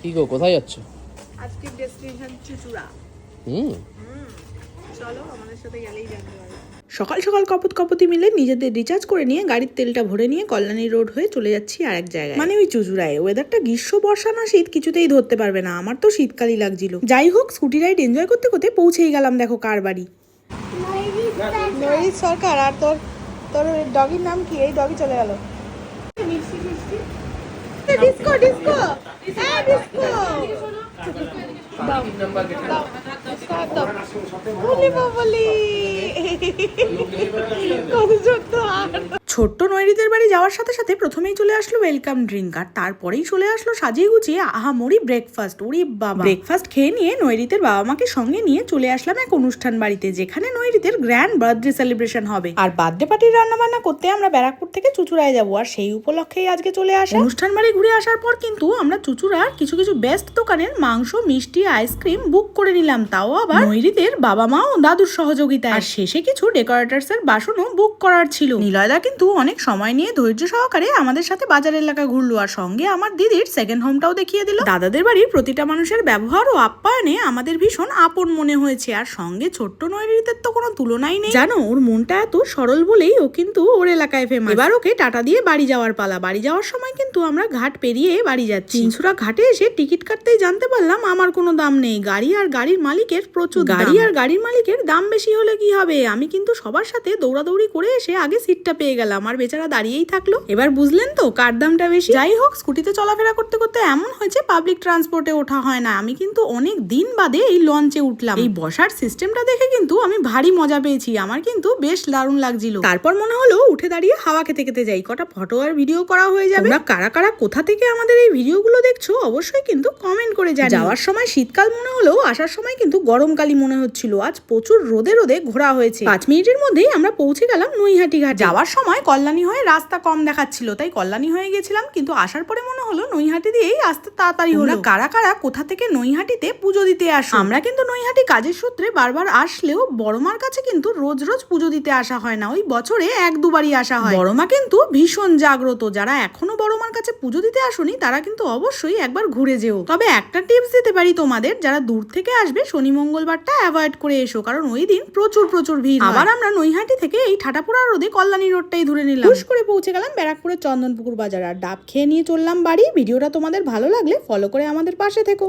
কি গো, কোথায় যাচ্ছ? আজকের ডেস্টিনেশন চুচুড়া। চলো আমাদের সাথে গেলেই জানতে পারবে। সকাল সকাল কপতি মিলে নিজেদের রিচার্জ করে নিয়ে গাড়ির তেলটা ভরে নিয়ে কল্যাণী রোড হয়ে চলে যাচ্ছি আরেক জায়গায়, মানে ওই চুচুড়ায়। ওয়েদারটা গ্রীষ্ম বর্ষা না শীত কিছুতেই ধরতে পারবে না, আমার তো শীতকালই লাগছিল। যাই হোক, স্কুটি রাইড এনজয় করতে করতে পৌঁছেই গেলাম। দেখো কার বাড়ি, নৈরিত সরকার। আর তোর তোর ডগির নাম কি? এই ডগি চলে গেল। ডিস্কো ডিস্কো হ্যাঁ ডিস্কো। ছোট্ট নৈরিতের বাড়ি যাওয়ার সাথে সাথে প্রথমেই চলে আসলো ওয়েলকাম ড্রিঙ্ক, আর তারপরেই চলে আসলো সাজিয়ে গুছিয়ে আহামরি ব্রেকফাস্ট। ওরে বাবা! ব্রেকফাস্ট খেয়ে নিয়ে নৈরিতের বাবা মাকে সঙ্গে নিয়ে চলে আসলাম এক অনুষ্ঠান বাড়িতে, যেখানে নৈরিতের গ্র্যান্ড বার্থডে সেলিব্রেশন হবে। আর বার্থডে পার্টির রান্না বান্না করতে আমরা ব্যারাকপুর থেকে চুচুড়ায় যাবো, আর সেই উপলক্ষেই আজকে চলে আসা। অনুষ্ঠান বাড়ি ঘুরে আসার পর কিন্তু আমরা চুচুড়ার কিছু কিছু বেস্ট দোকানের মাংস, মিষ্টি, আইসক্রিম বুক করে নিলাম, তাও আবার নৈরিতের বাবা মা ও দাদুর সহযোগিতায়। আর শেষে কিছু ডেকোরেটরস এর বাসনও বুক করার ছিল। নিলয়দা কিন্তু অনেক সময় নিয়ে ধৈর্য সহকারে আমাদের সাথে বাজার এলাকা ঘুরলো, আর সঙ্গে আমার দিদির সেকেন্ড হোমটাও দেখিয়ে দিল। দাদাদের বাড়ির প্রতিটা মানুষের ব্যবহার ও আপ্যায়নে আমাদের ভীষণ আপন মনে হয়েছে। আর সঙ্গে ছোট্ট নৈরিতের তো কোনো তুলনাই নেই। জানো, ওর মনটা এত সরল বলেই ও কিন্তু ওর এলাকায় ফেমাস। এবার ওকে টাটা দিয়ে বাড়ি যাওয়ার পালা। বাড়ি যাওয়ার সময় কিন্তু আমরা ঘাট পেরিয়ে বাড়ি যাচ্ছি। চিনসুরা ঘাটে এসে টিকিট কাটতেই জানতে পারলাম আমার কোনো দাম নেই। গাড়ি আর গাড়ির মালিকের প্রচুর গাড়ি আর গাড়ির মালিকের দাম বেশি হলে কি হবে, আমি কিন্তু সবার সাথে দৌড়াদৌড়ি করে এসে আগে সিটটা পেয়ে গেলাম, আর বেচারা দাঁড়িয়েই থাকলো। এবার বুঝলেন তো কার দামটা বেশি। যাই হোক, স্কুটিতে চলাফেরা করতে করতে এমন হয়েছে পাবলিক ট্রান্সপোর্টে ওঠা হয় না। আমি কিন্তু অনেক দিন বাদে এই লঞ্চে উঠলাম। এই বসার সিস্টেমটা দেখে কিন্তু আমি ভারী মজা পেয়েছি, আমার কিন্তু বেশ দারুণ লাগছিল। তারপর মনে হলো উঠে দাঁড়িয়ে হাওয়া খেতে খেতে যাই, কটা ফটো আর ভিডিও করা হয়ে যাবে। তোমরা কারা কারা কোথা থেকে আমাদের এই ভিডিওগুলো দেখছো অবশ্যই কিন্তু কমেন্ট করে জানিও। যাওয়ার সময় শীতকাল মনে হলেও আসার সময় কিন্তু গরমকালই মনে হচ্ছিল। আজ প্রচুর রোদে রোদে ঘোরা হয়েছে। 5 মিনিটের মধ্যেই আমরা পৌঁছে গেলাম নৈহাটি ঘাট। যাওয়ার সময় কল্যাণী হয়ে রাস্তা কম দেখাচ্ছিল, তাই কল্যাণী হয়ে গেছিলাম, কিন্তু আসার পরে মনে হলো নৈহাটি দিয়েই আসতে তাড়াতাড়ি হলো। কারা কারা কোথা থেকে নৈহাটিতে পুজো দিতে আসো? আমরা কিন্তু নৈহাটি কাজের সূত্রে বারবার আসলেও বড়মার কাছে কিন্তু রোজ রোজ পুজো দিতে আসা হয় না, ওই বছরে 1-2বারই আসা হয়। বড়মা কিন্তু ভীষণ জাগ্রত। যারা এখনো বড়মার কাছে পুজো দিতে আসোনি তারা কিন্তু অবশ্যই একবার ঘুরে যেও। তবে একটা টিপস দিতে পারি তোমাদের, যারা দূর থেকে আসবে শনি মঙ্গলবারটা অ্যাভয়েড করে এসো, কারণ ওই দিন প্রচুর ভিড়। আবার আমরা নৈহাটি থেকে এই ঠাটাপুরা রোদে কল্যাণী রোডটাই ধরে নিলাম। হুশ করে পৌঁছে গেলাম ব্যারাকপুরের চন্দনপুকুর বাজার, আর ডাব খেয়ে নিয়ে চললাম বাড়ি। ভিডিওটা তোমাদের ভালো লাগলে ফলো করে আমাদের পাশে থেকো।